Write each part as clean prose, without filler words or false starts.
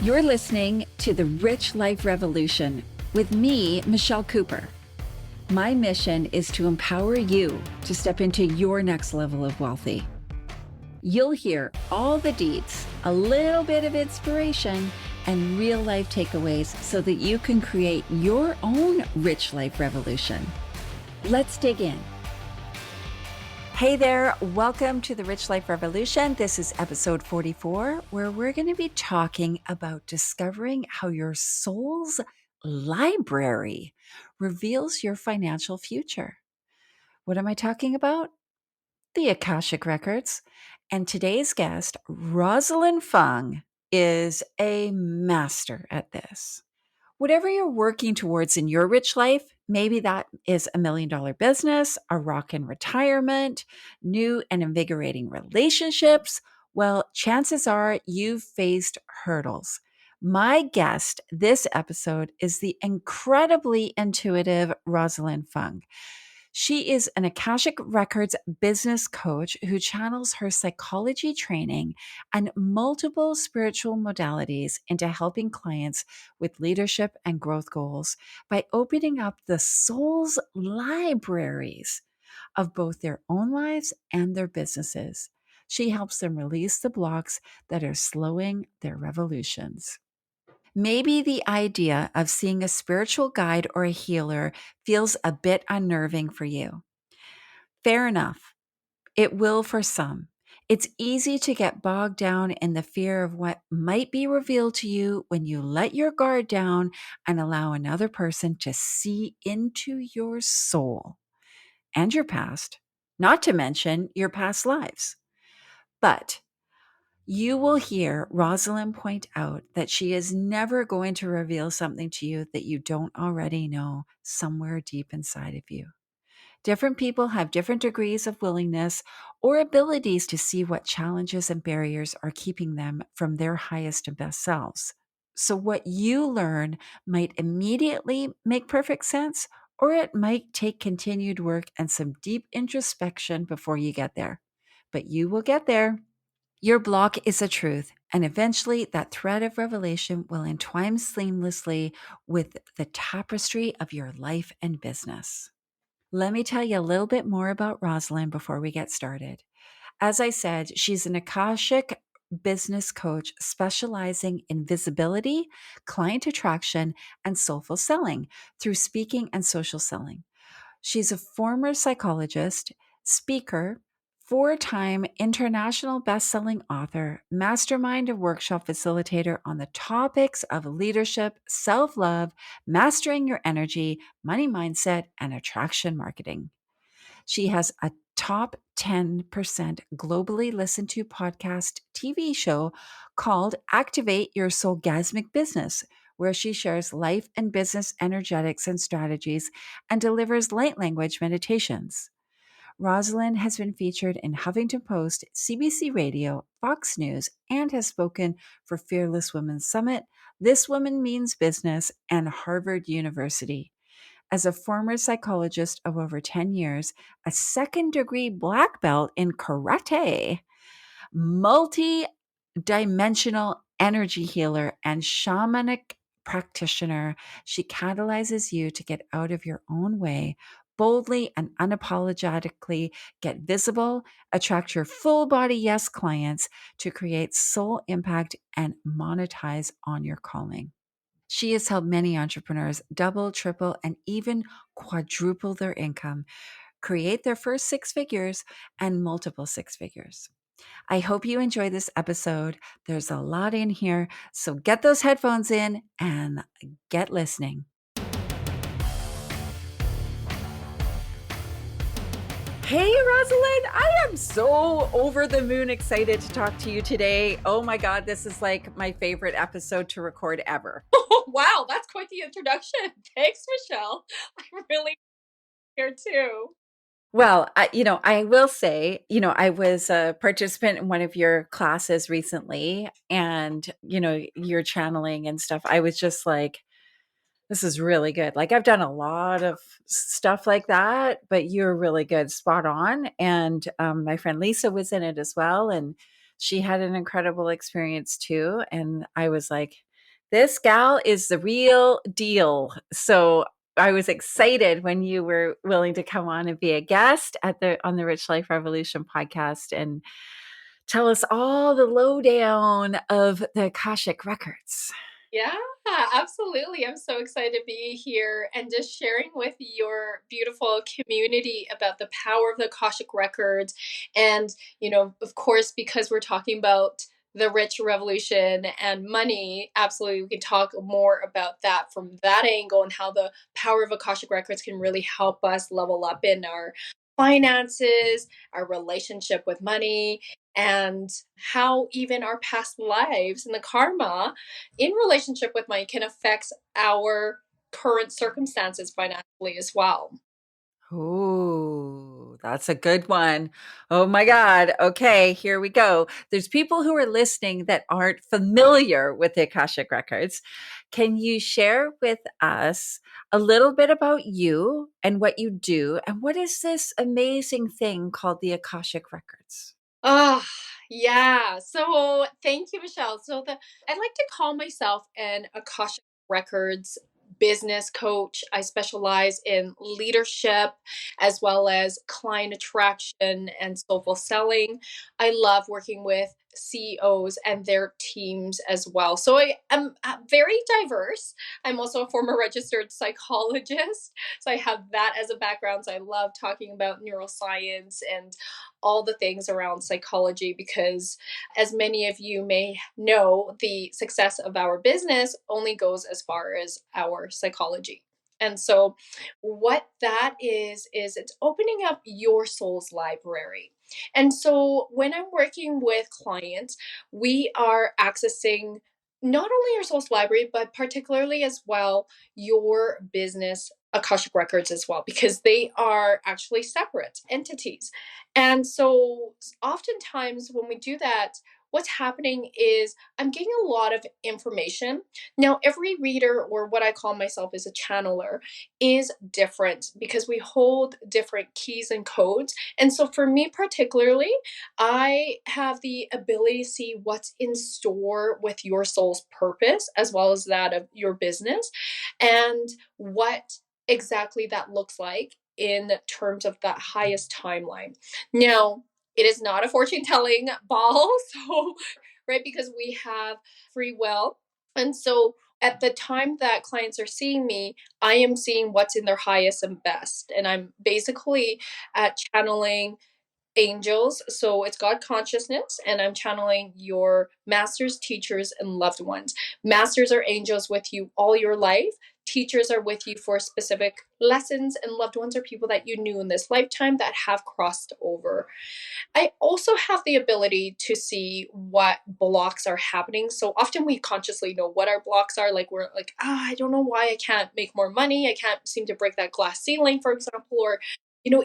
You're listening to The Rich Life Revolution with me, Michelle Cooper. My mission is to empower you to step into your next level of wealthy. You'll hear all the deets, a little bit of inspiration, and real life takeaways so that you can create your own rich life revolution. Let's dig in. Hey there, welcome to the Rich Life Revolution. This is episode 44, where we're going to be talking about discovering how your soul's library reveals your financial future. What am I talking about? The Akashic Records. And today's guest, Rosalyn Fung, is a master at this. Whatever you're working towards in your rich life, maybe that is $1 million business, a rockin' retirement, new and invigorating relationships. Well, chances are you've faced hurdles. My guest this episode is the incredibly intuitive Rosalyn Fung. She is an Akashic Records business coach who channels her psychology training and multiple spiritual modalities into helping clients with leadership and growth goals by opening up the soul's libraries of both their own lives and their businesses. She helps them release the blocks that are slowing their revolutions. Maybe the idea of seeing a spiritual guide or a healer feels a bit unnerving for you. Fair enough. It will for some. It's easy to get bogged down in the fear of what might be revealed to you when you let your guard down and allow another person to see into your soul and your past, not to mention your past lives. But you will hear Rosalyn point out that she is never going to reveal something to you that you don't already know somewhere deep inside of you. Different people have different degrees of willingness or abilities to see what challenges and barriers are keeping them from their highest and best selves. So, what you learn might immediately make perfect sense, or it might take continued work and some deep introspection before you get there. But you will get there. Your block is a truth, and eventually that thread of revelation will entwine seamlessly with the tapestry of your life and business. Let me tell you a little bit more about Rosalyn before we get started. As I said, she's an Akashic business coach specializing in visibility, client attraction, and soulful selling through speaking and social selling. She's a former psychologist, speaker, four-time international best-selling author, mastermind and workshop facilitator on the topics of leadership, self-love, mastering your energy, money mindset, and attraction marketing. She has a top 10% globally listened to podcast TV show called Activate Your Soulgasmic Business, where she shares life and business energetics and strategies and delivers light language meditations. Rosalyn has been featured in Huffington Post, CBC Radio, Fox News, and has spoken for Fearless Women's Summit, This Woman Means Business, and Harvard University. As a former psychologist of over 10 years, a second-degree black belt in karate, multi-dimensional energy healer, and shamanic practitioner, she catalyzes you to get out of your own way, boldly and unapologetically get visible, attract your full body yes clients to create soul impact and monetize on your calling. She has helped many entrepreneurs double, triple, and even quadruple their income, create their first six figures and multiple six figures. I hope you enjoy this episode. There's a lot in here, so get those headphones in and get listening. Hey, Rosalyn, I am so over the moon excited to talk to you today. Oh my God, this is like my favorite episode to record ever. Oh, wow, that's quite the introduction. Thanks, Michelle. I'm really here too. Well, I will say, I was a participant in one of your classes recently and, your channeling and stuff. I was just like, this is really good. Like I've done a lot of stuff like that, but you're really good, spot on. And my friend Lisa was in it as well. And she had an incredible experience too. And I was like, This gal is the real deal. So I was excited when you were willing to come on and be a guest at the on the Rich Life Revolution podcast and tell us all the lowdown of the Akashic records. Yeah, absolutely. I'm so excited to be here and just sharing with your beautiful community about the power of the Akashic records. And, of course, because we're talking about the rich revolution and money, absolutely, we can talk more about that from that angle and how the power of Akashic records can really help us level up in our finances, our relationship with money, and how even our past lives and the karma in relationship with money can affect our current circumstances financially as well. Ooh, that's a good one. Oh my God. Okay, here we go. There's people who are listening that aren't familiar with the Akashic Records. Can you share with us a little bit about you and what you do? And what is this amazing thing called the Akashic Records? Ah, yeah. So thank you, Michelle. I'd like to call myself an Akashic Records business coach. I specialize in leadership as well as client attraction and soulful selling. I love working with CEOs and their teams as well. So I am very diverse. I'm also a former registered psychologist. So I have that as a background. So I love talking about neuroscience and all the things around psychology because, as many of you may know, the success of our business only goes as far as our psychology. And so, what that is it's opening up your soul's library. And so, when I'm working with clients, we are accessing not only your soul's library, but particularly as well your business Akashic records as well, because they are actually separate entities. And so oftentimes when we do that, what's happening is I'm getting a lot of information. Now, every reader, or what I call myself as a channeler, is different because we hold different keys and codes. And so for me particularly, I have the ability to see what's in store with your soul's purpose as well as that of your business and what exactly that looks like in terms of that highest timeline. Now, it is not a fortune telling ball, so right because we have free will. And so at the time that clients are seeing me, I am seeing what's in their highest and best. And I'm basically channeling angels. So it's God consciousness, and I'm channeling your masters, teachers, and loved ones. Masters are angels with you all your life. Teachers are with you for specific lessons, and loved ones are people that you knew in this lifetime that have crossed over. I also have the ability to see what blocks are happening. So often we consciously know what our blocks are. Like we're like, I don't know why I can't make more money. I can't seem to break that glass ceiling, for example. Or,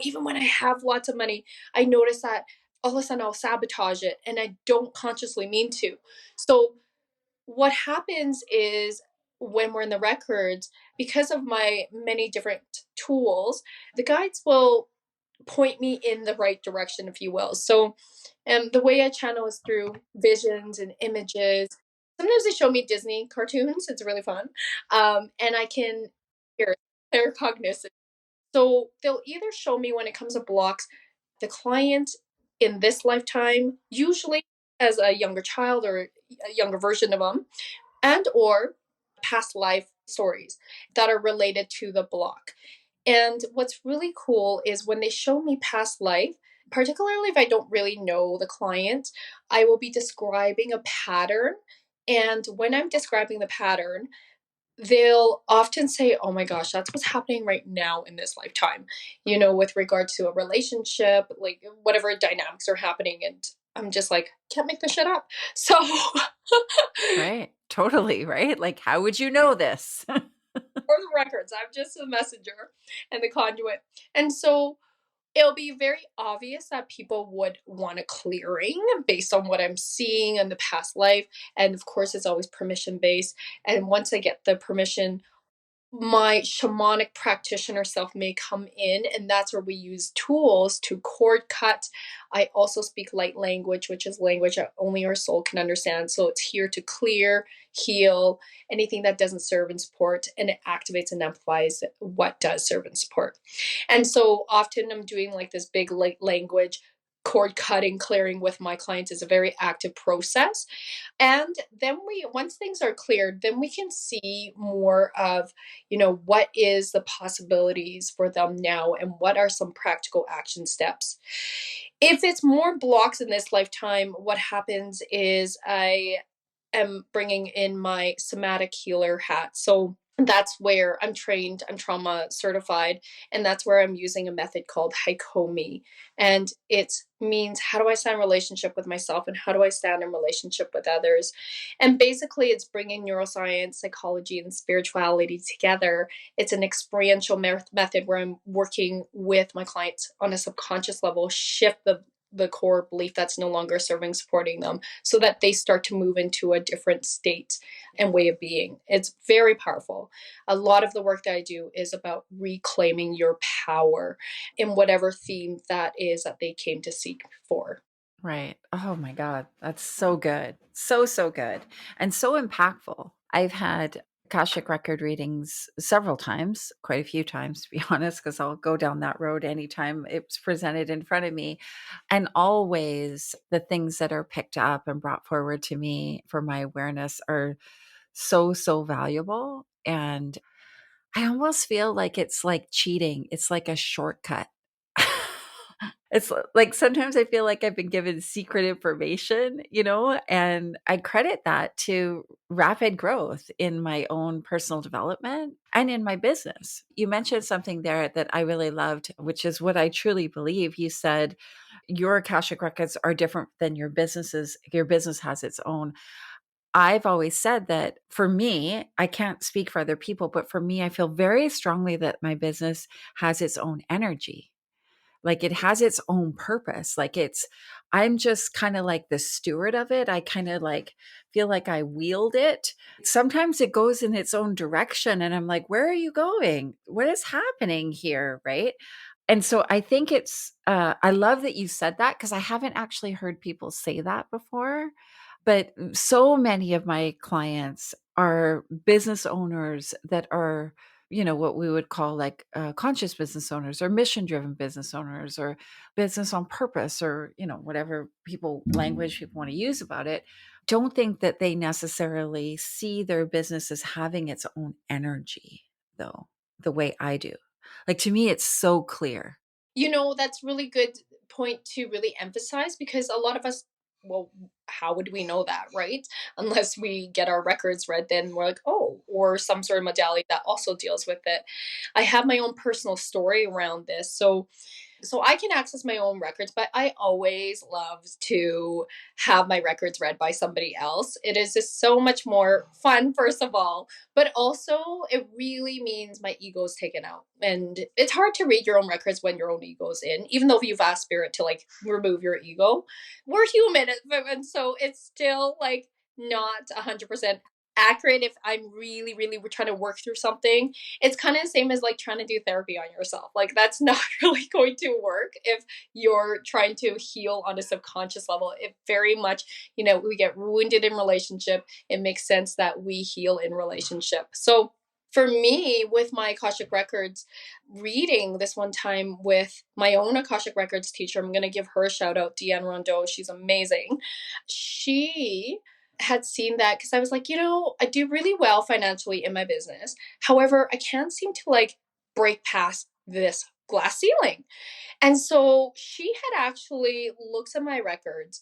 even when I have lots of money, I notice that all of a sudden I'll sabotage it and I don't consciously mean to. So what happens is when we're in the records, because of my many different tools, the guides will point me in the right direction, if you will. So, the way I channel is through visions and images. Sometimes they show me Disney cartoons. It's really fun, and I can hear their cognition. So they'll either show me when it comes to blocks, the client in this lifetime, usually as a younger child or a younger version of them, and or past life stories that are related to the block. And what's really cool is when they show me past life, particularly if I don't really know the client, I will be describing a pattern. And when I'm describing the pattern, they'll often say, oh my gosh, that's what's happening right now in this lifetime, with regard to a relationship, like whatever dynamics are happening. And I'm just like, can't make this shit up. So Right. Totally. Right. Like, how would you know this? for the records, I'm just the messenger and the conduit. And so it'll be very obvious that people would want a clearing based on what I'm seeing in the past life. And of course, it's always permission based. And once I get the permission, my shamanic practitioner self may come in, and that's where we use tools to cord cut. I also speak light language, which is language that only our soul can understand. So it's here to clear, heal anything that doesn't serve and support, and it activates and amplifies what does serve and support. And so often I'm doing like this big light language cord cutting, clearing with my clients is a very active process. And then once things are cleared, then we can see more of, what is the possibilities for them now and what are some practical action steps. If it's more blocks in this lifetime, what happens is I am bringing in my somatic healer hat. So that's where I'm trained, I'm trauma certified, and that's where I'm using a method called Haikomi. And it means how do I stand in relationship with myself and how do I stand in relationship with others? And basically, it's bringing neuroscience, psychology, and spirituality together. It's an experiential method where I'm working with my clients on a subconscious level, shift the core belief that's no longer serving, supporting them, so that they start to move into a different state and way of being. It's very powerful. A lot of the work that I do is about reclaiming your power in whatever theme that is that they came to seek for. Right. Oh my God. That's so good. So, so good. And so impactful. I've had Akashic record readings several times, quite a few times, to be honest, because I'll go down that road anytime it's presented in front of me. And always the things that are picked up and brought forward to me for my awareness are so, so valuable. And I almost feel like it's like cheating. It's like a shortcut. It's like sometimes I feel like I've been given secret information, and I credit that to rapid growth in my own personal development and in my business. You mentioned something there that I really loved, which is what I truly believe. You said your Akashic records are different than your businesses. Your business has its own. I've always said that for me, I can't speak for other people, but for me, I feel very strongly that my business has its own energy. Like it has its own purpose. I'm just kind of like the steward of it. I kind of like feel like I wield it. Sometimes it goes in its own direction and I'm like, where are you going? What is happening here? Right. And so I think I love that you said that because I haven't actually heard people say that before. But so many of my clients are business owners that are, what we would call like conscious business owners or mission driven business owners or business on purpose or, whatever language people want to use about it. Don't think that they necessarily see their business as having its own energy, though, the way I do. Like to me, it's so clear. That's really good point to really emphasize because a lot of us, well, how would we know that, right? Unless we get our records read, then we're like, oh, or some sort of modality that also deals with it. I have my own personal story around this. So I can access my own records, but I always love to have my records read by somebody else. It is just so much more fun, first of all, but also it really means my ego is taken out. And it's hard to read your own records when your own ego is in, even though you've asked spirit to like remove your ego. We're human, and so it's still like not 100% accurate if I'm really, really trying to work through something. It's kind of the same as like trying to do therapy on yourself. Like that's not really going to work if you're trying to heal on a subconscious level. It very much, we get wounded in relationship. It makes sense that we heal in relationship. So for me, with my Akashic Records reading this one time with my own Akashic Records teacher, I'm going to give her a shout out, Deanne Rondeau. She's amazing. She had seen that because I was like, I do really well financially in my business. However, I can't seem to like break past this glass ceiling. And so she had actually looked at my records.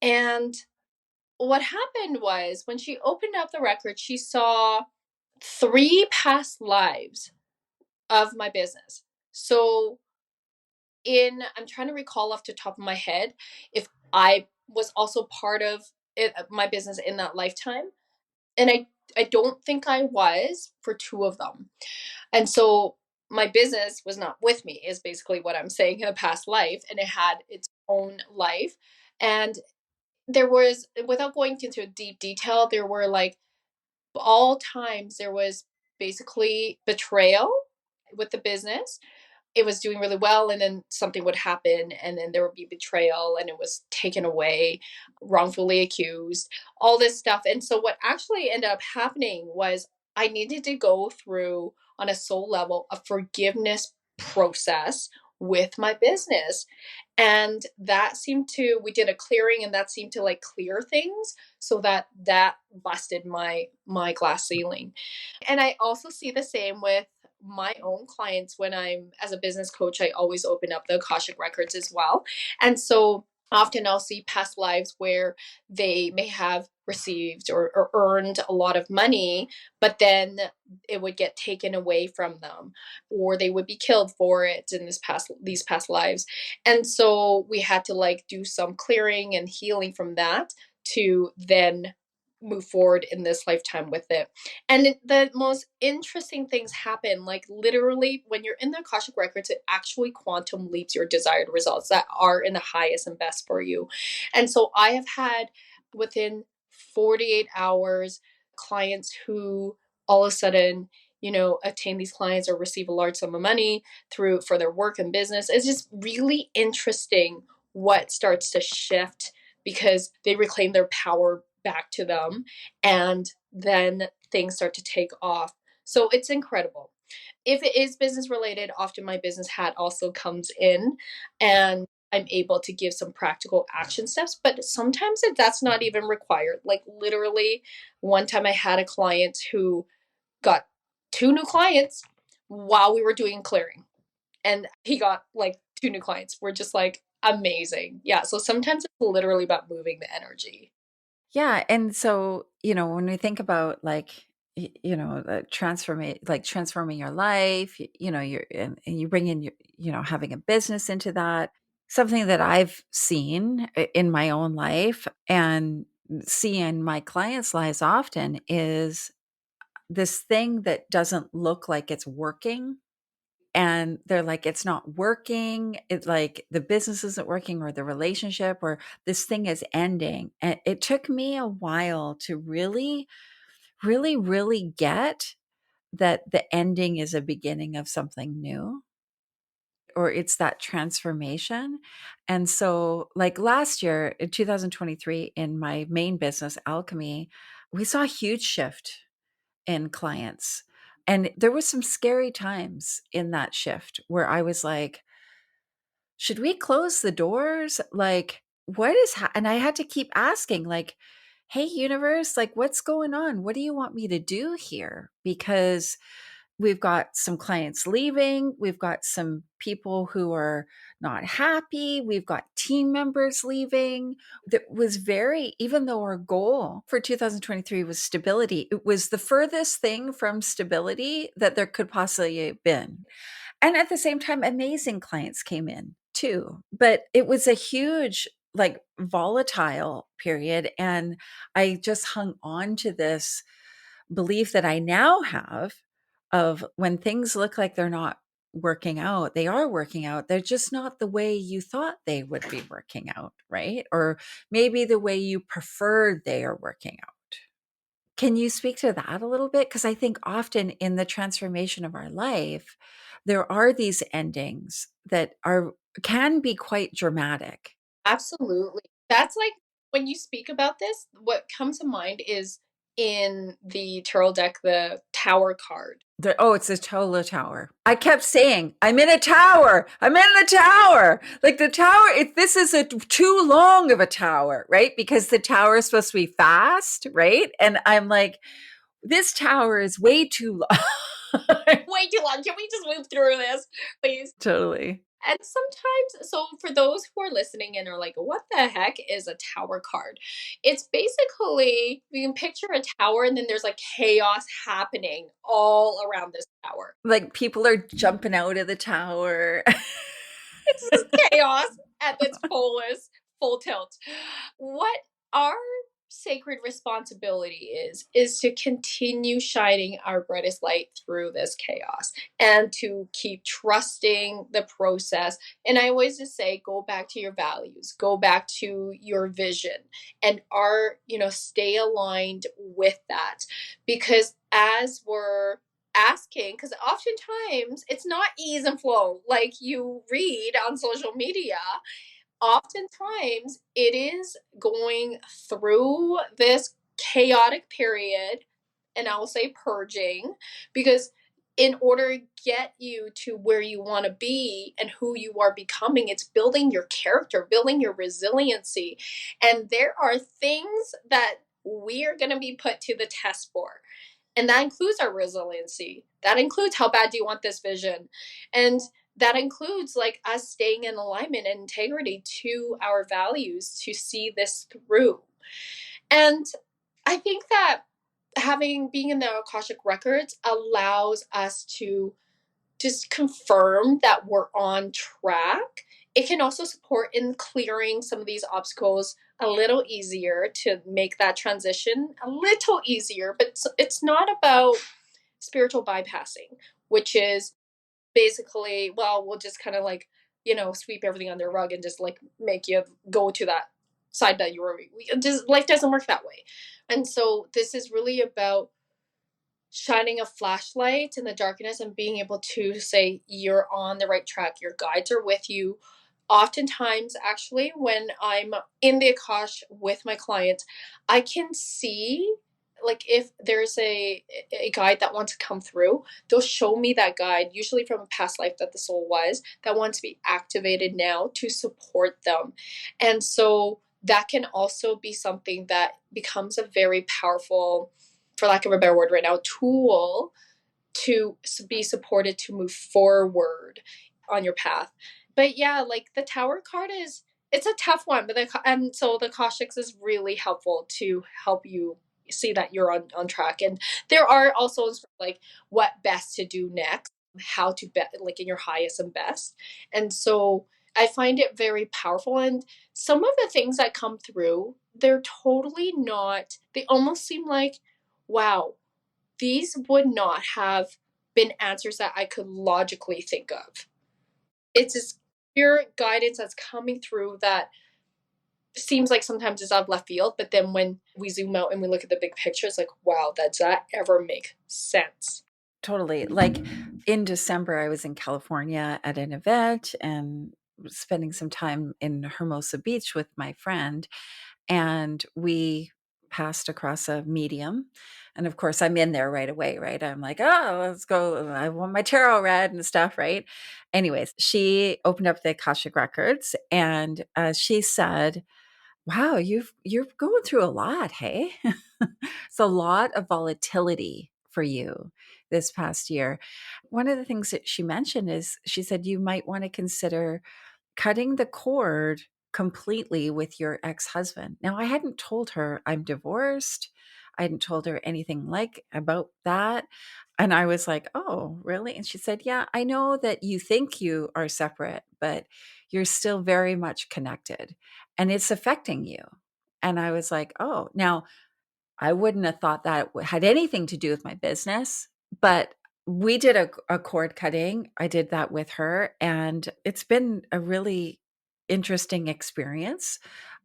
And what happened was when she opened up the record, she saw 3 past lives of my business. So I'm trying to recall off the top of my head if I was also part of my business in that lifetime. And I don't think I was for 2 of them. And so my business was not with me is basically what I'm saying in a past life, and it had its own life. And there was, without going into deep detail, there were like all times there was basically betrayal with the business. It was doing really well, and then something would happen, and then there would be betrayal, and it was taken away, wrongfully accused, all this stuff. And so what actually ended up happening was I needed to go through, on a soul level, a forgiveness process with my business. And that seemed to, we did a clearing, and that seemed to like clear things, so that busted my glass ceiling. And I also see the same with my own clients. When I'm, as a business coach, I always open up the Akashic records as well. And so often I'll see past lives where they may have received or earned a lot of money, but then it would get taken away from them, or they would be killed for it in these past lives. And so we had to like do some clearing and healing from that to then move forward in this lifetime with it. And the most interesting things happen, like literally when you're in the Akashic records, it actually quantum leaps your desired results that are in the highest and best for you. And so I have had, within 48 hours, clients who all of a sudden, attain these clients or receive a large sum of money through for their work and business. It's just really interesting what starts to shift, because they reclaim their power back to them, and then things start to take off. So it's incredible. If it is business related, often my business hat also comes in, and I'm able to give some practical action steps, but sometimes that's not even required. Like literally, one time I had a client who got two new clients while we were doing clearing, and he got like two new clients. We're just like, amazing. Yeah. So sometimes it's literally about moving the energy. Yeah, and so, when we think about transforming your life, you're and you bring in your, having a business into that. Something that I've seen in my own life and see in my clients' lives often is this thing that doesn't look like it's working. And they're like, it's not working. It's like the business isn't working, or the relationship, or this thing is ending. And it took me a while to really, really, really get that the ending is a beginning of something new, or it's that transformation. And so, like last year in 2023, in my main business, Alchemy, we saw a huge shift in clients. And there was some scary times in that shift where I was like, should we close the doors? Like, what is, and I had to keep asking, like, hey, universe, like, what's going on? What do you want me to do here? Because we've got some clients leaving. We've got some people who are not happy. We've got team members leaving. That was very, even though our goal for 2023 was stability, it was the furthest thing from stability that there could possibly have been. And at the same time, amazing clients came in too. But it was a huge, like, volatile period. And I just hung on to this belief that I now have of, when things look like they're not working out, they are working out. They're just not the way you thought they would be working out, right? Or maybe the way you preferred they are working out. Can you speak to that a little bit? Because I think often in the transformation of our life, there are these endings that are can be quite dramatic. Absolutely. That's like, when you speak about this, what comes to mind is in the tarot deck, the Tower card. Oh, it's a Tola tower. I kept saying, I'm in a tower. I'm in the tower. Like the tower, this is too long of a tower, right? Because the tower is supposed to be fast, right? And I'm like, this tower is way too long. Way too long. Can we just move through this, please? Totally. And sometimes, so for those who are listening and are like, what the heck is a tower card? It's basically, you can picture a tower, and then there's like chaos happening all around this tower. Like people are jumping out of the tower. It's just chaos at its fullest, full tilt. What our sacred responsibility is to continue shining our brightest light through this chaos, and to keep trusting the process. And I always just say, go back to your values, go back to your vision, and stay aligned with that. Because as we're asking, because oftentimes it's not ease and flow like you read on social media. Oftentimes it is going through this chaotic period, and I will say purging, because in order to get you to where you want to be and who you are becoming, it's building your character, building your resiliency. And there are things that we are going to be put to the test for. And that includes our resiliency. That includes how bad do you want this vision? And that includes like us staying in alignment and integrity to our values to see this through. And I think that having being in the Akashic records allows us to just confirm that we're on track. It can also support in clearing some of these obstacles a little easier to make that transition a little easier. But it's not about spiritual bypassing, which is basically, well, we'll just kind of like, sweep everything under the rug and just like make you go to that side that you were. Just life doesn't work that way. And so this is really about shining a flashlight in the darkness and being able to say you're on the right track, your guides are with you. Oftentimes, actually, when I'm in the Akash with my clients, I can see like if there's a guide that wants to come through, they'll show me that guide, usually from a past life that the soul was, that wants to be activated now to support them. And so that can also be something that becomes a very powerful, for lack of a better word right now, tool to be supported to move forward on your path. But yeah, like the Tower card is, it's a tough one, but and so the Akashics is really helpful to help you see that you're on track. And there are also like what best to do next, how to be like in your highest and best. And so I find it very powerful. And some of the things that come through, they're totally not, they almost seem like, wow, these would not have been answers that I could logically think of. It's this pure guidance that's coming through that seems like sometimes it's out of left field, but then when we zoom out and we look at the big picture, it's like, wow, does that ever make sense? Totally. Like in December, I was in California at an event and spending some time in Hermosa Beach with my friend. And we passed across a medium. And of course, I'm in there right away, right? I'm like, oh, let's go. I want my tarot read and stuff, right? Anyways, she opened up the Akashic records and she said, wow, you're going through a lot, hey? It's a lot of volatility for you this past year. One of the things that she mentioned is she said you might want to consider cutting the cord completely with your ex-husband. Now, I hadn't told her I'm divorced. I hadn't told her anything like about that. And I was like, "Oh, really?" And she said, "Yeah, I know that you think you are separate, but you're still very much connected and it's affecting you." And I was like, "Oh, now I wouldn't have thought that had anything to do with my business, but we did a cord cutting. I did that with her, and it's been a really interesting experience.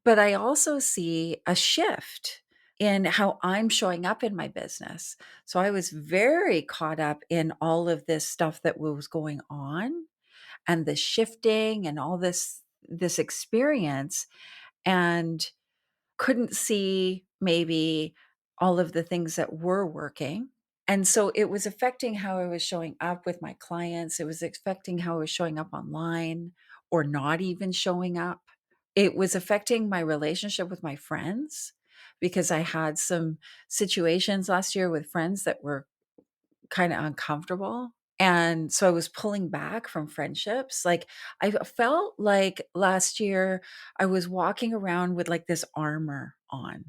But I also see a shift in how I'm showing up in my business. So I was very caught up in all of this stuff that was going on and the shifting and all this experience, and couldn't see maybe all of the things that were working. And so it was affecting how I was showing up with my clients. It was affecting how I was showing up online or not even showing up. It was affecting my relationship with my friends because I had some situations last year with friends that were kind of uncomfortable. And so I was pulling back from friendships. Like I felt like last year I was walking around with like this armor on.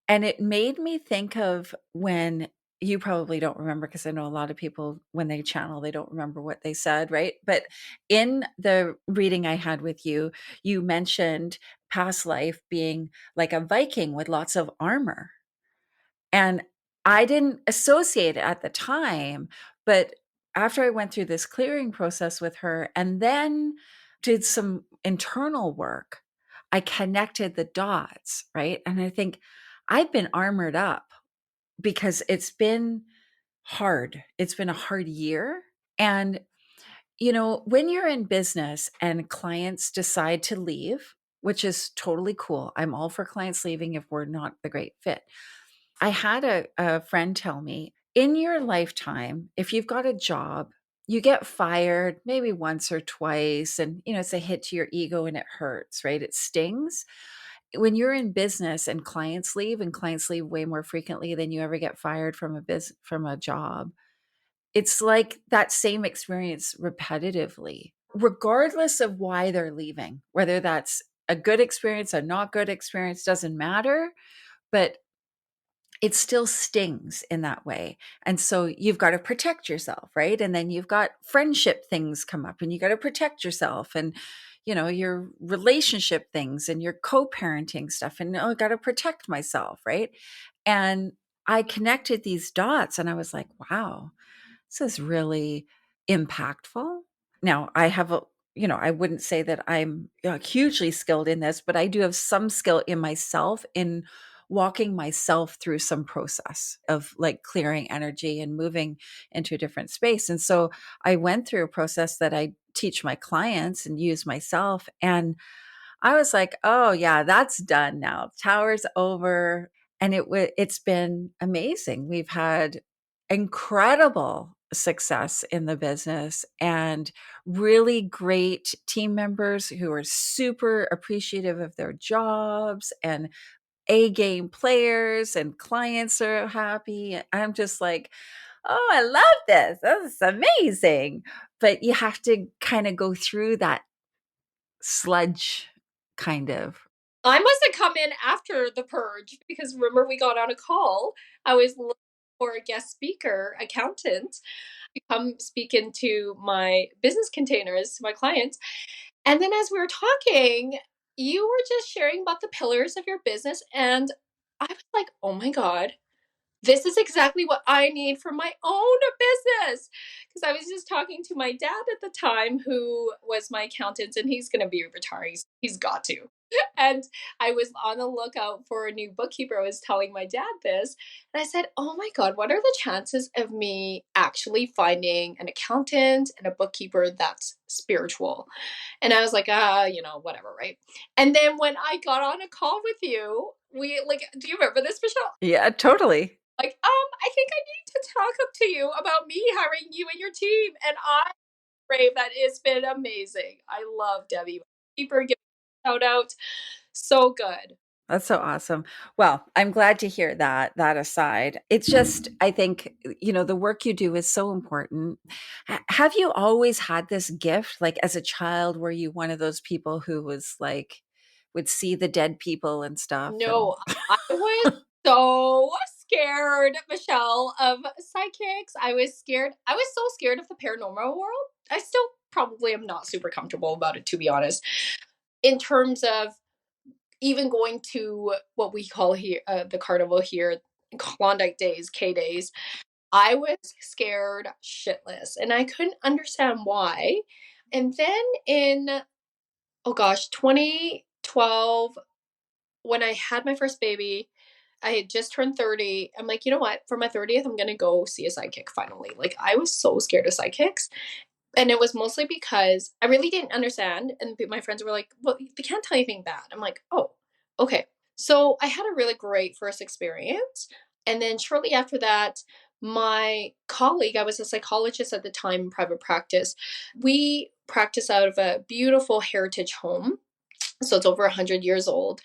And it made me think of when you probably don't remember because I know a lot of people when they channel, they don't remember what they said, right? But in the reading I had with you, you mentioned past life being like a Viking with lots of armor. And I didn't associate it at the time, but after I went through this clearing process with her and then did some internal work, I connected the dots, right? And I think I've been armored up because it's been hard. It's been a hard year. And, when you're in business and clients decide to leave, which is totally cool. I'm all for clients leaving if we're not the great fit. I had a friend tell me, in your lifetime, if you've got a job, you get fired maybe once or twice, and it's a hit to your ego and it hurts, right? It stings. When you're in business and clients leave, and clients leave way more frequently than you ever get fired from a job, it's like that same experience repetitively, regardless of why they're leaving, whether that's a good experience, a not good experience, doesn't matter. But it still stings in that way. And so you've got to protect yourself, right? And then you've got friendship things come up and you got to protect yourself, and your relationship things and your co-parenting stuff, and I got to protect myself, right? And I connected these dots and I was like, wow, this is really impactful. Now, I have I wouldn't say that I'm hugely skilled in this, but I do have some skill in myself in walking myself through some process of like clearing energy and moving into a different space. And so I went through a process that I teach my clients and use myself. And I was like, "Oh yeah, that's done now. Tower's over." And it's been amazing. We've had incredible success in the business and really great team members who are super appreciative of their jobs, and A game players, and clients are happy. I'm just like, "Oh, I love this. This is amazing." But you have to kind of go through that sludge kind of. I must have come in after the purge because remember we got on a call. I was looking for a guest speaker, accountant, to come speak into my business containers to my clients. And then as we were talking, you were just sharing about the pillars of your business. And I was like, oh my God, this is exactly what I need for my own business. Because I was just talking to my dad at the time, who was my accountant, and he's going to be retiring. He's got to. And I was on the lookout for a new bookkeeper. I was telling my dad this, and I said, oh my God, what are the chances of me actually finding an accountant and a bookkeeper that's spiritual? And I was like, whatever, right? And then when I got on a call with you, we like, do you remember this, Michelle? Yeah, totally. Like, I think I need to talk up to you about me hiring you and your team. And I brave that it's been amazing. I love Debbie. Keep her giving a shout out. So good. That's so awesome. Well, I'm glad to hear that aside. It's just, I think, the work you do is so important. Have you always had this gift? Like as a child, were you one of those people who was like, would see the dead people and stuff? And No, I was so scared, Michelle, of psychics. I was scared. I was so scared of the paranormal world. I still probably am not super comfortable about it, to be honest. In terms of even going to what we call here the carnival here, Klondike days, K days, I was scared shitless and I couldn't understand why. And then in, oh gosh, 2012, when I had my first baby, I had just turned 30. I'm like, you know what? For my 30th, I'm going to go see a psychic finally. Like, I was so scared of psychics. And it was mostly because I really didn't understand. And my friends were like, well, they can't tell you anything bad. I'm like, oh, okay. So I had a really great first experience. And then shortly after that, my colleague, I was a psychologist at the time in private practice, we practice out of a beautiful heritage home. So it's over 100 years old.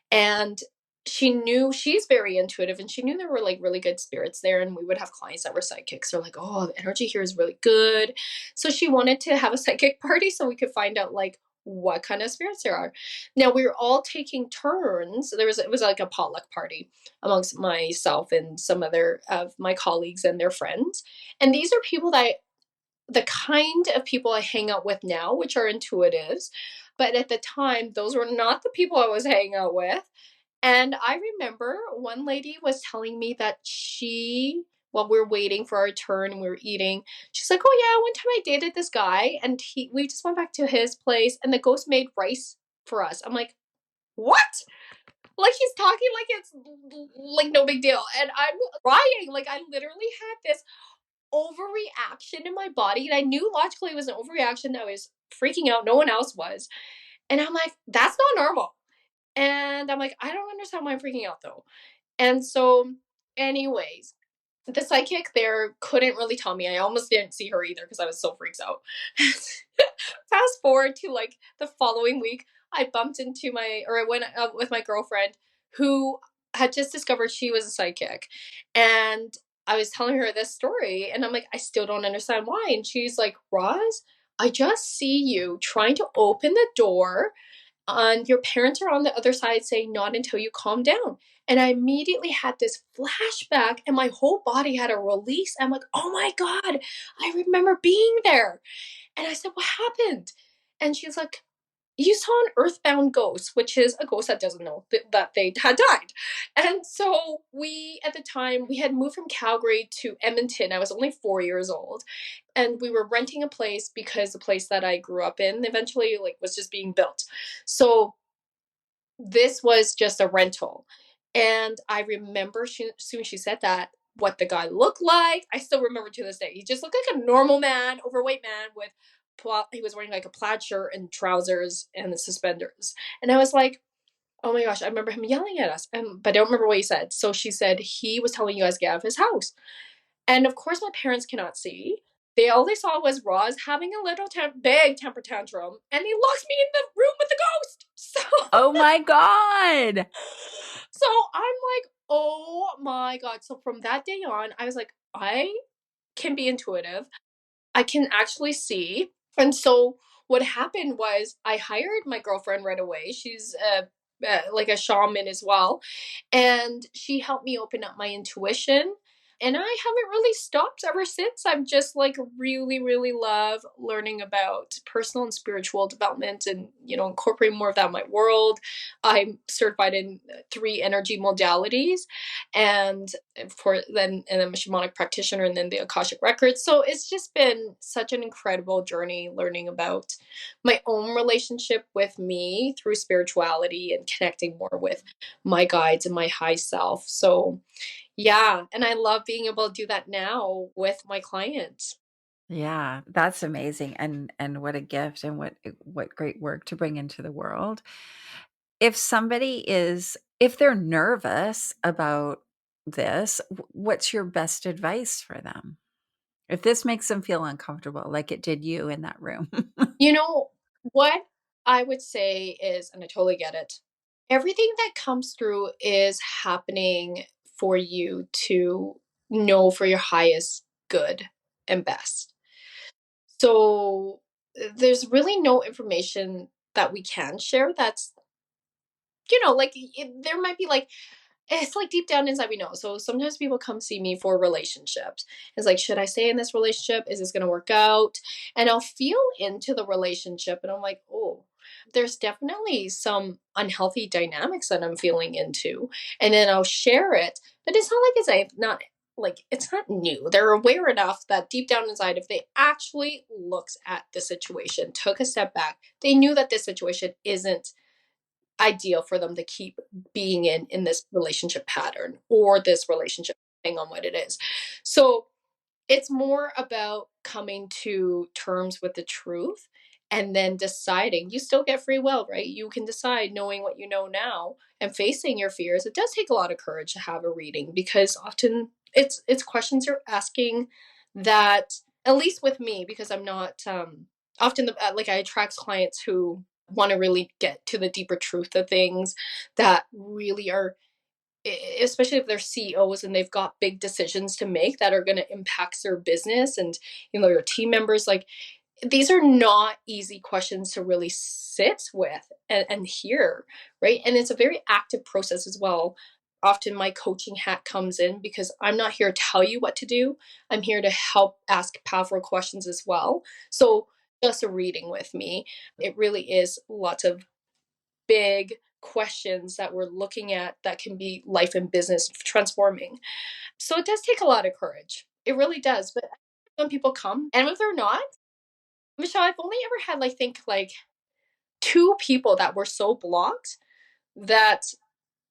And she's very intuitive, and she knew there were like really good spirits there, and we would have clients that were psychics. They're like, oh, the energy here is really good. So she wanted to have a psychic party so we could find out like what kind of spirits there are. Now we were all taking turns. It was like a potluck party amongst myself and some other of my colleagues and their friends. And these are people that the kind of people I hang out with now, which are intuitives. But at the time, those were not the people I was hanging out with. And I remember one lady was telling me that while we were waiting for our turn and we were eating, she's like, oh yeah, one time I dated this guy and we just went back to his place and the ghost made rice for us. I'm like, what? Like he's talking like it's like no big deal. And I'm crying. Like I literally had this overreaction in my body. And I knew logically it was an overreaction. I was freaking out. No one else was. And I'm like, that's not normal. And I'm like, I don't understand why I'm freaking out though. And so, anyways, the psychic there couldn't really tell me. I almost didn't see her either because I was so freaked out. Fast forward to like the following week, I bumped into I went with my girlfriend who had just discovered she was a psychic. And I was telling her this story, and I'm like, I still don't understand why. And she's like, Roz, I just see you trying to open the door and your parents are on the other side saying, not until you calm down. And I immediately had this flashback, and my whole body had a release. I'm like, oh my God, I remember being there. And I said, what happened? And she's like, you saw an earthbound ghost, which is a ghost that doesn't know that they had died. And so at the time, we had moved from Calgary to Edmonton. I was only 4 years old. And we were renting a place because the place that I grew up in eventually like was just being built. So this was just a rental. And I remember soon she said that what the guy looked like. I still remember to this day. He just looked like a normal man, overweight man with he was wearing like a plaid shirt and trousers and the suspenders. And I was like, oh my gosh, I remember him yelling at us. But I don't remember what he said. So she said he was telling you guys to get out of his house. And of course, my parents cannot see. They all they saw was Roz having a little big temper tantrum, and he locked me in the room with the ghost. Oh my God. So I'm like, oh my God. So from that day on, I was like, I can be intuitive. I can actually see. And so what happened was I hired my girlfriend right away. She's like a shaman as well. And she helped me open up my intuition. And I haven't really stopped ever since. I've just like really, really love learning about personal and spiritual development and, incorporating more of that in my world. I'm certified in 3 energy modalities and and I'm a shamanic practitioner and then the Akashic records. So it's just been such an incredible journey learning about my own relationship with me through spirituality and connecting more with my guides and my high self. So yeah, and I love being able to do that now with my clients. Yeah, that's amazing, and what a gift, and what great work to bring into the world. If they're nervous about this, what's your best advice for them? If this makes them feel uncomfortable like it did you in that room. You know, what I would say is, and I totally get it, everything that comes through is happening for you to know for your highest good and best. So there's really no information that we can share that's, like there might be like it's like deep down inside we know. So sometimes people come see me for relationships. It's like, should I stay in this relationship? Is this going to work out? And I'll feel into the relationship and I'm like, oh, there's definitely some unhealthy dynamics that I'm feeling into. And then I'll share it. But it's not like it's not new. They're aware enough that deep down inside, if they actually looked at the situation, took a step back, they knew that this situation isn't ideal for them to keep being in this relationship pattern or this relationship depending on what it is. So it's more about coming to terms with the truth and then deciding. You still get free will, right? You can decide knowing what you know now and facing your fears. It does take a lot of courage to have a reading because often it's questions you're asking that, at least with me, because I'm not often like I attract clients who want to really get to the deeper truth of things that really are, especially if they're CEOs and they've got big decisions to make that are going to impact their business and their team members. Like these are not easy questions to really sit with and hear, right? And it's a very active process as well. Often my coaching hat comes in because I'm not here to tell you what to do. I'm here to help ask powerful questions as well. So just a reading with me, it really is lots of big questions that we're looking at that can be life and business transforming. So it does take a lot of courage. It really does. But when people come, and if they're not, Michelle, I've only ever had like 2 people that were so blocked that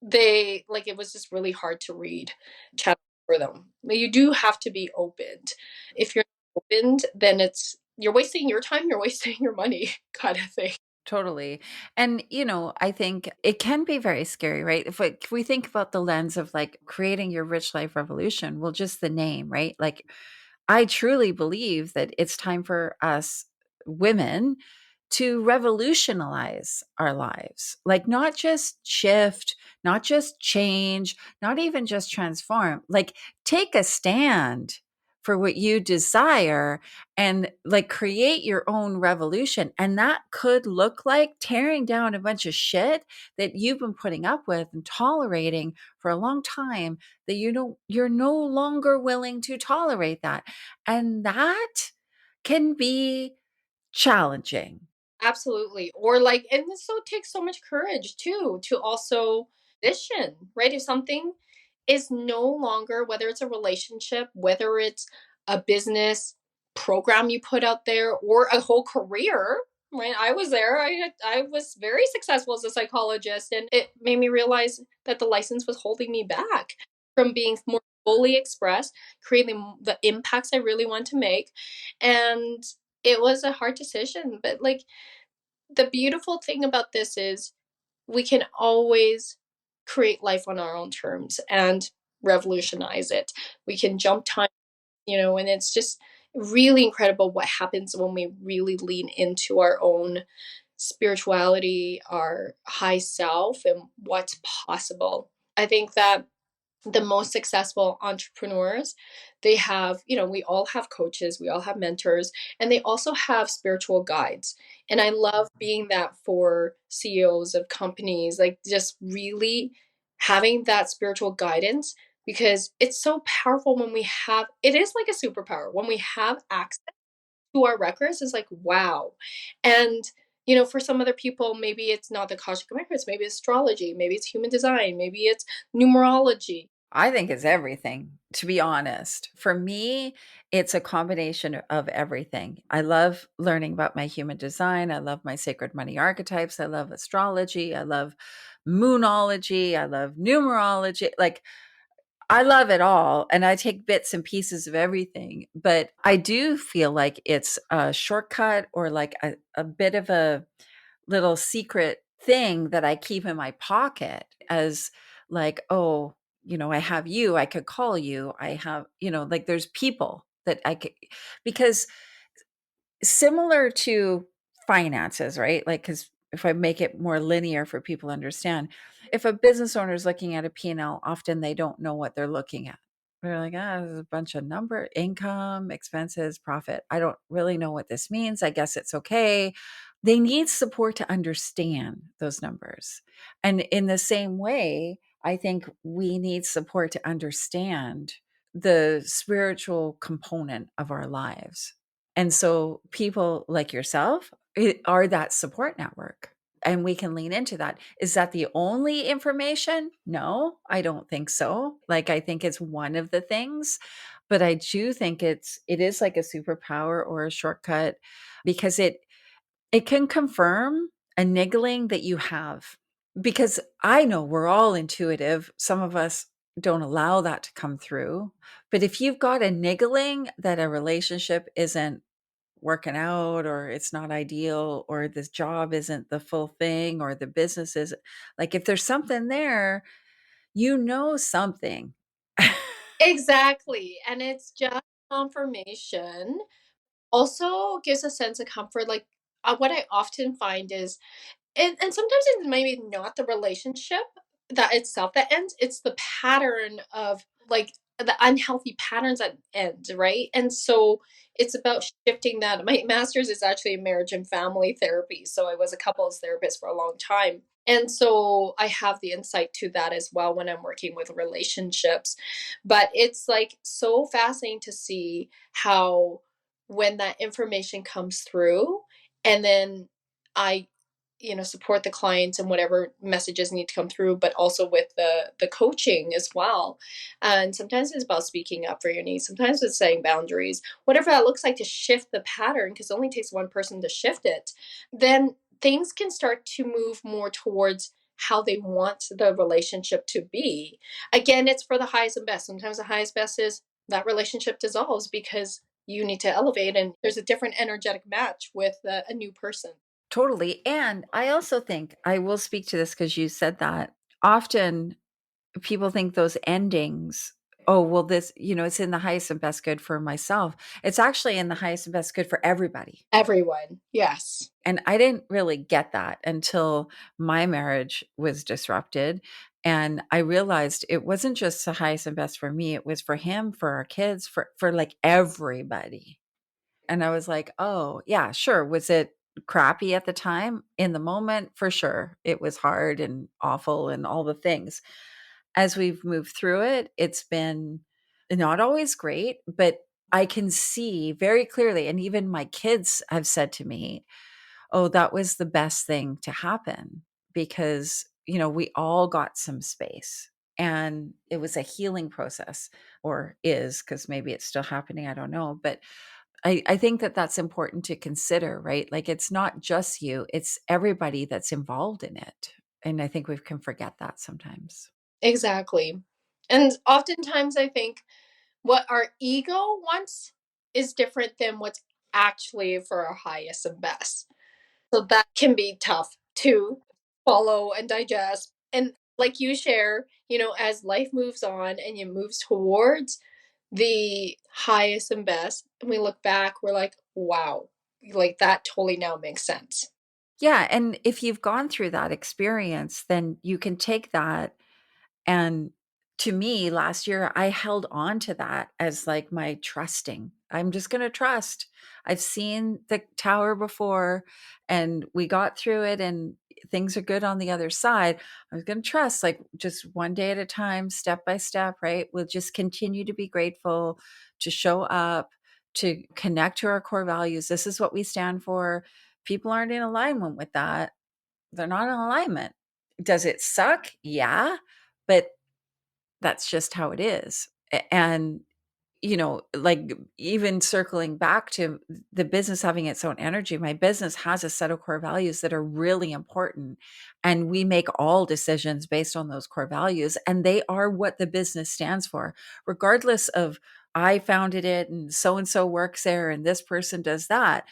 they like it was just really hard to read channel for them. But you do have to be opened. If you're not opened, then it's you're wasting your time, you're wasting your money kind of thing. Totally. And, I think it can be very scary, right? If we think about the lens of like creating your rich life revolution, well, just the name, right? Like, I truly believe that it's time for us women to revolutionize our lives. Like, not just shift, not just change, not even just transform, like, take a stand for what you desire and like create your own revolution. And that could look like tearing down a bunch of shit that you've been putting up with and tolerating for a long time, that you're no longer willing to tolerate that. And that can be challenging. Absolutely. Or like, and this so takes so much courage too to also vision, right? If something is no longer, whether it's a relationship, whether it's a business program you put out there, or a whole career, right? I was there. I was very successful as a psychologist, and it made me realize that the license was holding me back from being more fully expressed, creating the impacts I really want to make. And it was a hard decision, but like the beautiful thing about this is we can always create life on our own terms and revolutionize it. We can jump time, and it's just really incredible what happens when we really lean into our own spirituality, our high self, and what's possible. I think that the most successful entrepreneurs, they have, we all have coaches, we all have mentors, and they also have spiritual guides. And I love being that for CEOs of companies, like just really having that spiritual guidance, because it's so powerful when we have it is like a superpower when we have access to our records. Is like wow. And for some other people, maybe it's not the Akashic records, maybe it's astrology, maybe it's human design, maybe it's numerology. I think it's everything, to be honest. For me, it's a combination of everything. I love learning about my human design. I love my sacred money archetypes. I love astrology. I love moonology. I love numerology. Like, I love it all. And I take bits and pieces of everything. But I do feel like it's a shortcut, or like a bit of a little secret thing that I keep in my pocket as like, oh, I have you, I could call you. I have, like there's people that I could, because similar to finances, right? Like, because if I make it more linear for people to understand, if a business owner is looking at a P&L, often they don't know what they're looking at. They're like, there's a bunch of number, income, expenses, profit. I don't really know what this means. I guess it's okay. They need support to understand those numbers. And in the same way, I think we need support to understand the spiritual component of our lives. And so people like yourself are that support network. And we can lean into that. Is that the only information? No, I don't think so. Like, I think it's one of the things, but I do think it is like a superpower or a shortcut, because it can confirm a niggling that you have. Because I know we're all intuitive. Some of us don't allow that to come through. But if you've got a niggling that a relationship isn't working out, or it's not ideal, or this job isn't the full thing, or the business is like, if there's something there, something. Exactly. And it's just confirmation. Also gives a sense of comfort. Like what I often find is, and sometimes it's maybe not the relationship that itself that ends, it's the pattern of like the unhealthy patterns that end, right? And so it's about shifting that. My master's is actually in marriage and family therapy. So I was a couples therapist for a long time. And so I have the insight to that as well when I'm working with relationships. But it's like so fascinating to see how when that information comes through, and then I support the clients and whatever messages need to come through, but also with the coaching as well. And sometimes it's about speaking up for your needs, sometimes it's setting boundaries, whatever that looks like, to shift the pattern, because it only takes one person to shift it. Then things can start to move more towards how they want the relationship to be. Again, it's for the highest and best. Sometimes the highest best is that relationship dissolves because you need to elevate and there's a different energetic match with a new person. Totally. And I also think I will speak to this because you said that often people think those endings, oh, well, this, it's in the highest and best good for myself. It's actually in the highest and best good for everybody. Everyone. Yes. And I didn't really get that until my marriage was disrupted. And I realized it wasn't just the highest and best for me, it was for him, for our kids, for like everybody. And I was like, oh, yeah, sure. Was it crappy at the time? In the moment, for sure. It was hard and awful and all the things. As we've moved through it, it's been not always great, but I can see very clearly. And even my kids have said to me, oh, that was the best thing to happen because, we all got some space and it was a healing process, or is, because maybe it's still happening. I don't know. But I think that that's important to consider, right? Like it's not just you, it's everybody that's involved in it. And I think we can forget that sometimes. Exactly. And oftentimes I think what our ego wants is different than what's actually for our highest and best. So that can be tough to follow and digest. And like you share, as life moves on and it moves towards the highest and best, and we look back, we're like, wow, like that totally now makes sense. Yeah. And if you've gone through that experience, then you can take that. And to me, last year, I held on to that as like my trusting. I'm just going to trust. I've seen the tower before and we got through it and things are good on the other side. I was going to trust, like just one day at a time, step by step, right? We'll just continue to be grateful, to show up, to connect to our core values. This is what we stand for. People aren't in alignment with that. They're not in alignment. Does it suck? Yeah. But that's just how it is. And, like even circling back to the business having its own energy, my business has a set of core values that are really important. And we make all decisions based on those core values. And they are what the business stands for, regardless of I founded it and so works there and this person does that.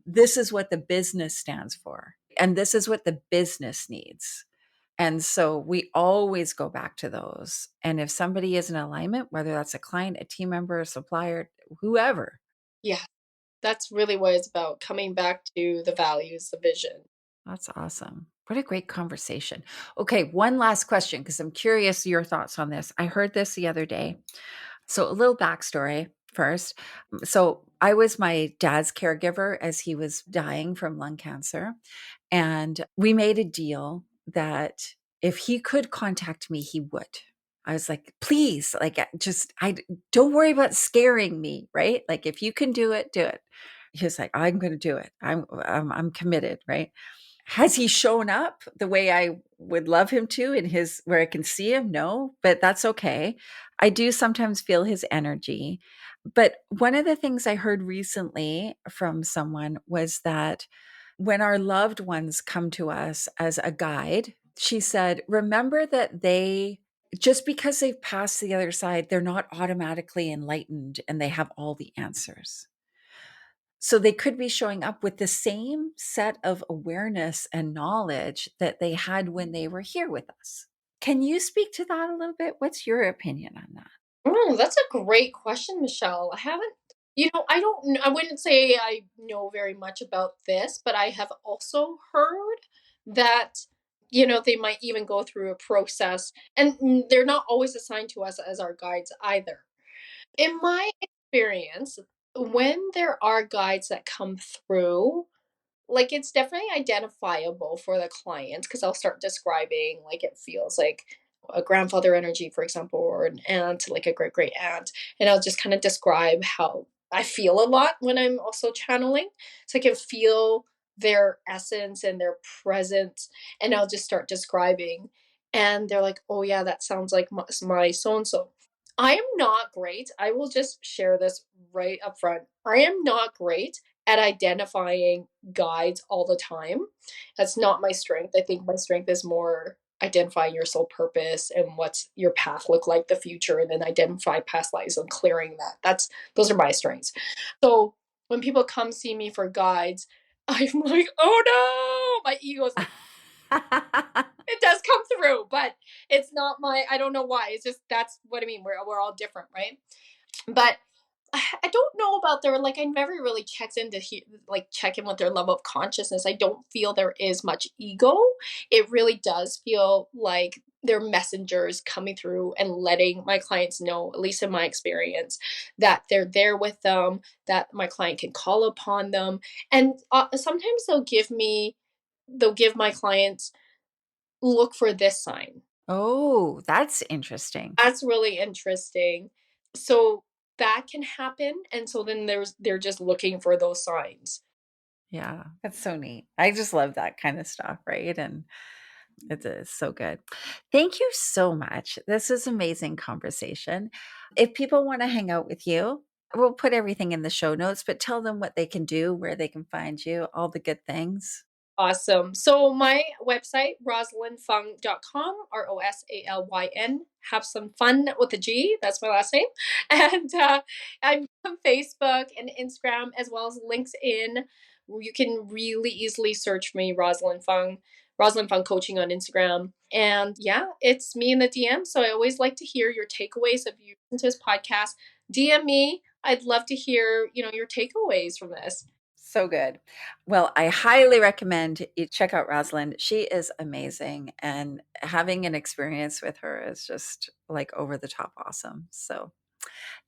This is what the business stands for. And this is what the business needs. And so we always go back to those. And if somebody is in alignment, whether that's a client, a team member, a supplier, whoever, Yeah, that's really what it's about, coming back to the values, the vision. that's awesome. What a great conversation. Okay, one last question because I'm curious your thoughts on this. I heard this the other day. So, a little backstory first. So, I was my dad's caregiver as he was dying from lung cancer. And we made a deal that if he could contact me, he would. I was like, please, like, I don't worry about scaring me, right? Like, if you can do it, do it. He was like, I'm going to do it. I'm committed, right? Has he shown up the way I would love him to in his where I can see him? No, but that's okay. I do sometimes feel his energy. But one of the things I heard recently from someone was that when our loved ones come to us as a guide, she said, remember that just because they've passed the other side, they're not automatically enlightened and they have all the answers. So they could be showing up with the same set of awareness and knowledge that they had when they were here with us. Can you speak to that a little bit? What's your opinion on that? Oh, that's a great question, Michelle. I haven't, I wouldn't say I know very much about this, but I have also heard that, they might even go through a process and they're not always assigned to us as our guides either. In my experience, when there are guides that come through, like, it's definitely identifiable for the client because I'll start describing, like, it feels like a grandfather energy, for example, or an aunt, like a great great aunt. And I'll just kind of describe how I feel a lot when I'm also channeling. So I can feel their essence and their presence. And I'll just start describing. And they're like, oh, yeah, that sounds like my so and so. I am not great. I will just share this right up front. I am not great at identifying guides all the time. That's not my strength. I think my strength is more identifying your soul purpose and what's your path look like the future, and then identify past lives and clearing that. Those are my strengths. So when people come see me for guides, I'm like, oh no, my ego is like, it does come through, but it's not my, I don't know why. It's just, that's what I mean. We're all different, right? But I don't know about their, like, I never really checked in to check in with their level of consciousness. I don't feel there is much ego. It really does feel like they're messengers coming through and letting my clients know, at least in my experience, that they're there with them, that my client can call upon them. And sometimes they'll give my clients, look for this sign. Oh, that's interesting. That's really interesting. So that can happen, and so then they're just looking for those signs. Yeah, that's so neat. I just love that kind of stuff, right? And it is so good. Thank you so much. This is amazing conversation. If people want to hang out with you, we'll put everything in the show notes, but tell them what they can do, where they can find you, all the good things. Awesome. So my website, rosalynfung.com, Rosalyn. Have some fun with a G. That's my last name. And I'm on Facebook and Instagram as well as LinkedIn. You can really easily search me, Rosalyn Fung, Rosalyn Fung Coaching on Instagram. And yeah, it's me in the DM. So I always like to hear your takeaways if you listen to this podcast. DM me. I'd love to hear, your takeaways from this. So good. Well, I highly recommend you check out Rosalind. She is amazing. And having an experience with her is just like over the top awesome. So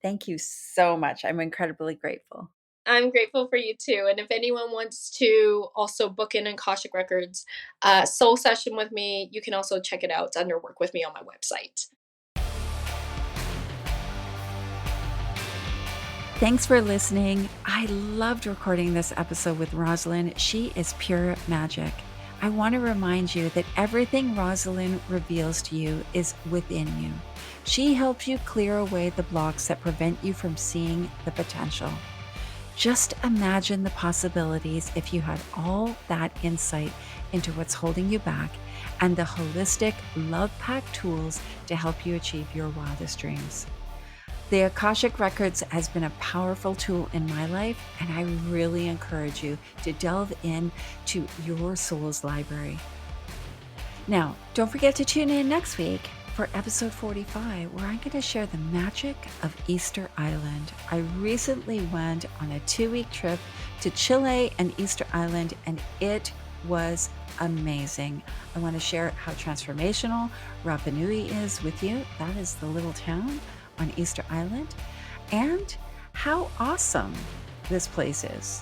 thank you so much. I'm incredibly grateful. I'm grateful for you too. And if anyone wants to also book in Akashic Records soul session with me, you can also check it out. It's under Work With Me on my website. Thanks for listening. I loved recording this episode with Rosalyn. She is pure magic. I want to remind you that everything Rosalyn reveals to you is within you. She helps you clear away the blocks that prevent you from seeing the potential. Just imagine the possibilities if you had all that insight into what's holding you back and the holistic, love-packed tools to help you achieve your wildest dreams. The Akashic Records has been a powerful tool in my life, and I really encourage you to delve into your soul's library. Now, don't forget to tune in next week for episode 45, where I'm going to share the magic of Easter Island. I recently went on a 2-week trip to Chile and Easter Island, and it was amazing. I want to share how transformational Rapa Nui is with you. That is the little town on Easter Island, and how awesome this place is.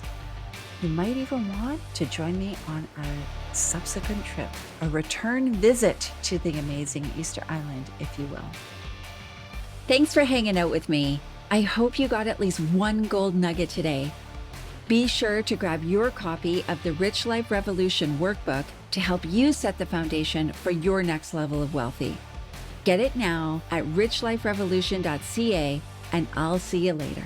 You might even want to join me on a subsequent trip, a return visit to the amazing Easter Island, if you will. Thanks for hanging out with me. I hope you got at least one gold nugget today. Be sure to grab your copy of the Rich Life Revolution workbook to help you set the foundation for your next level of wealthy. Get it now at richliferevolution.ca, and I'll see you later.